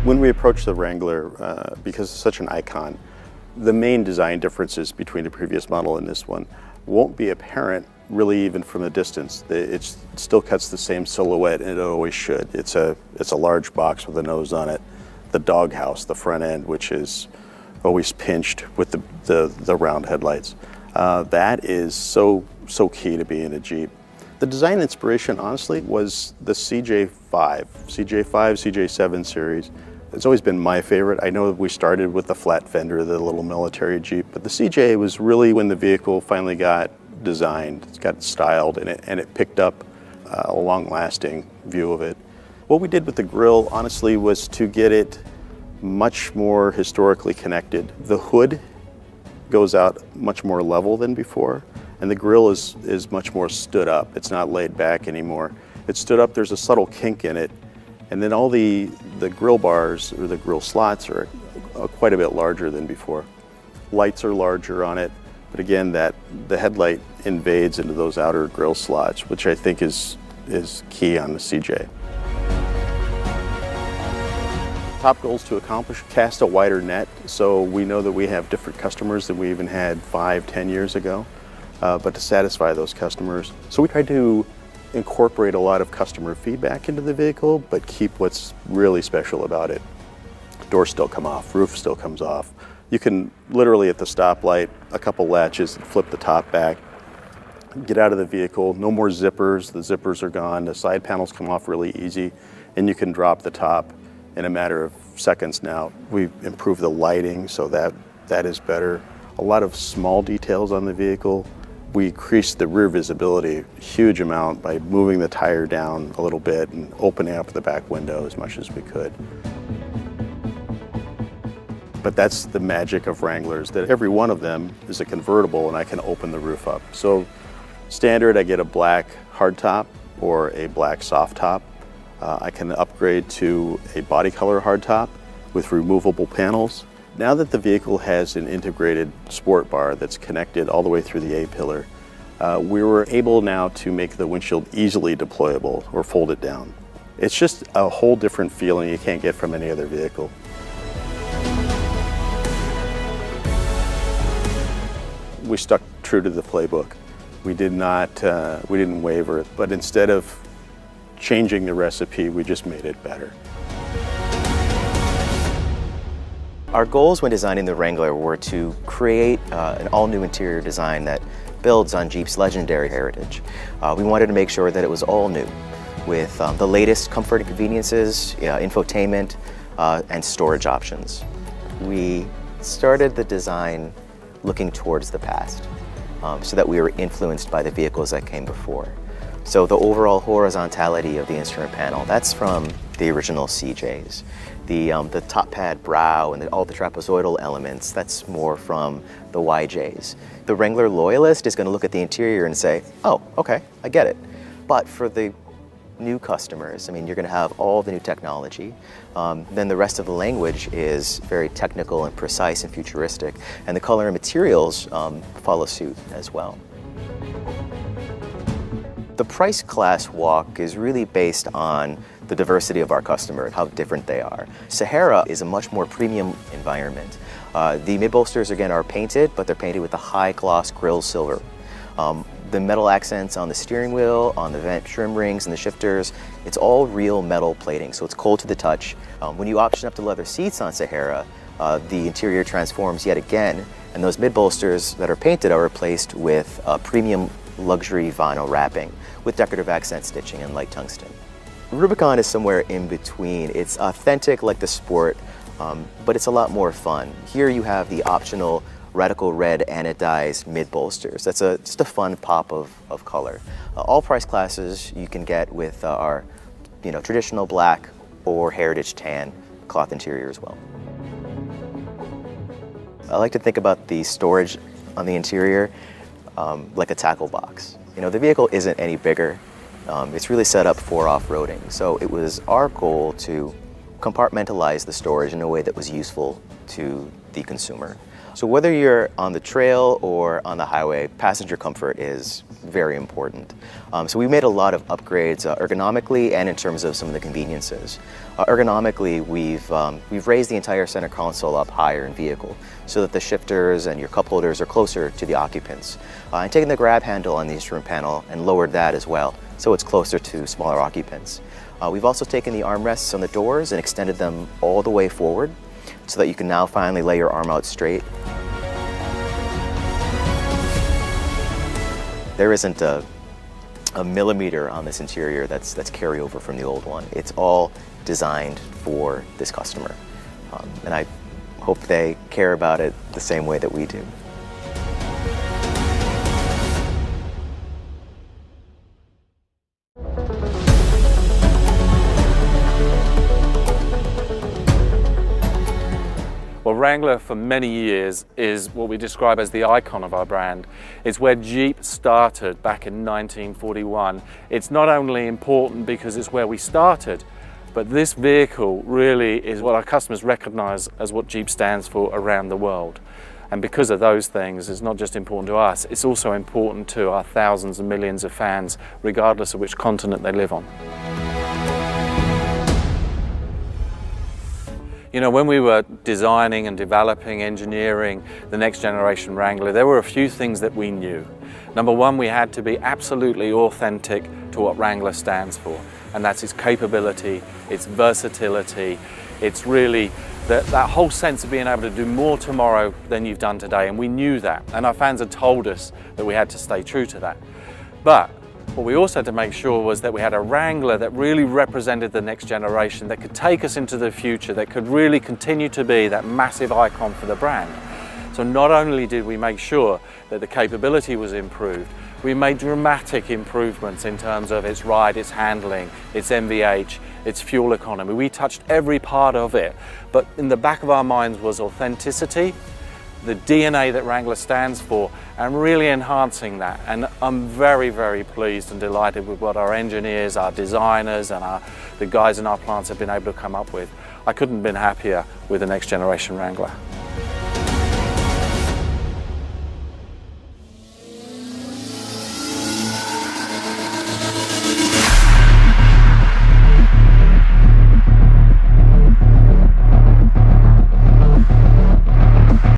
When we approach the Wrangler, because it's such an icon, the main design differences between the previous model and this one won't be apparent really even from a distance. It still cuts the same silhouette, and it always should. It's a large box with a nose on it. The doghouse, the front end, which is always pinched with the round headlights. That is so key to being a Jeep. The design inspiration, honestly, was the CJ5, CJ7 series. It's always been my favorite. I know we started with the flat fender, the little military Jeep, but the CJ was really when the vehicle finally got designed, it got styled, and it picked up a long-lasting view of it. What we did with the grille, honestly, was to get it much more historically connected. The hood goes out much more level than before, and the grille is much more stood up. It's not laid back anymore. It's stood up, there's a subtle kink in it, and then all the grille bars or the grille slots are quite a bit larger than before. Lights are larger on it, but again, the headlight invades into those outer grille slots, which I think is key on the CJ. Top goal is to cast a wider net, so we know that we have different customers than we even had 5-10 years ago, but to satisfy those customers. So we tried to incorporate a lot of customer feedback into the vehicle, but keep what's really special about it. Doors still come off, roof still comes off. You can literally at the stoplight, a couple latches, flip the top back, get out of the vehicle, no more zippers, the zippers are gone, the side panels come off really easy, and you can drop the top in a matter of seconds now. We've improved the lighting, so that is better. A lot of small details on the vehicle. We increased the rear visibility a huge amount by moving the tire down a little bit and opening up the back window as much as we could. But that's the magic of Wranglers, that every one of them is a convertible and I can open the roof up. So standard, I get a black hardtop or a black soft top. I can upgrade to a body color hardtop with removable panels. Now that the vehicle has an integrated sport bar that's connected all the way through the A-pillar, we were able now to make the windshield easily deployable or fold it down. It's just a whole different feeling you can't get from any other vehicle. We stuck true to the playbook. We didn't waver, but instead of changing the recipe, we just made it better. Our goals when designing the Wrangler were to create an all-new interior design that builds on Jeep's legendary heritage. We wanted to make sure that it was all new, with the latest comfort and conveniences, infotainment, and storage options. We started the design looking towards the past, so that we were influenced by the vehicles that came before. So the overall horizontality of the instrument panel, that's from the original CJs. The top pad brow and all the trapezoidal elements, that's more from the YJs. The Wrangler loyalist is going to look at the interior and say, oh, okay, I get it. But for the new customers, I mean, you're going to have all the new technology. Then the rest of the language is very technical and precise and futuristic. And the color and materials follow suit as well. The price class walk is really based on the diversity of our customer, how different they are. Sahara is a much more premium environment. The mid-bolsters, again, are painted, but they're painted with a high-gloss grill silver. The metal accents on the steering wheel, on the vent trim rings and the shifters, it's all real metal plating, so it's cold to the touch. When you option up to leather seats on Sahara, the interior transforms yet again, and those mid-bolsters that are painted are replaced with premium luxury vinyl wrapping with decorative accent stitching and light tungsten. Rubicon is somewhere in between. It's authentic like the Sport, but it's a lot more fun. Here you have the optional radical red anodized mid-bolsters. That's just a fun pop of color. All price classes you can get with our traditional black or heritage tan cloth interior as well. I like to think about the storage on the interior like a tackle box. The vehicle isn't any bigger. It's really set up for off-roading. So it was our goal to compartmentalize the storage in a way that was useful to the consumer. So whether you're on the trail or on the highway, passenger comfort is very important. So we made a lot of upgrades ergonomically and in terms of some of the conveniences. Ergonomically, we've raised the entire center console up higher in vehicle so that the shifters and your cup holders are closer to the occupants. And taken the grab handle on the instrument panel and lowered that as well, so it's closer to smaller occupants. We've also taken the armrests on the doors and extended them all the way forward so that you can now finally lay your arm out straight. There isn't a millimeter on this interior that's carryover from the old one. It's all designed for this customer. And I hope they care about it the same way that we do. Well, Wrangler for many years is what we describe as the icon of our brand. It's where Jeep started back in 1941. It's not only important because it's where we started, but this vehicle really is what our customers recognize as what Jeep stands for around the world. And because of those things, it's not just important to us, it's also important to our thousands and millions of fans, regardless of which continent they live on. You know, when we were designing and developing, engineering the next generation Wrangler, there were a few things that we knew. Number one, we had to be absolutely authentic to what Wrangler stands for, and that's its capability, its versatility, it's really that whole sense of being able to do more tomorrow than you've done today, and we knew that, and our fans had told us that we had to stay true to that. But what we also had to make sure was that we had a Wrangler that really represented the next generation, that could take us into the future, that could really continue to be that massive icon for the brand. So not only did we make sure that the capability was improved, we made dramatic improvements in terms of its ride, its handling, its MVH, its fuel economy. We touched every part of it, but in the back of our minds was authenticity, the DNA that Wrangler stands for, and really enhancing that. And I'm very, very pleased and delighted with what our engineers, our designers, and the guys in our plants have been able to come up with. I couldn't have been happier with the next generation Wrangler.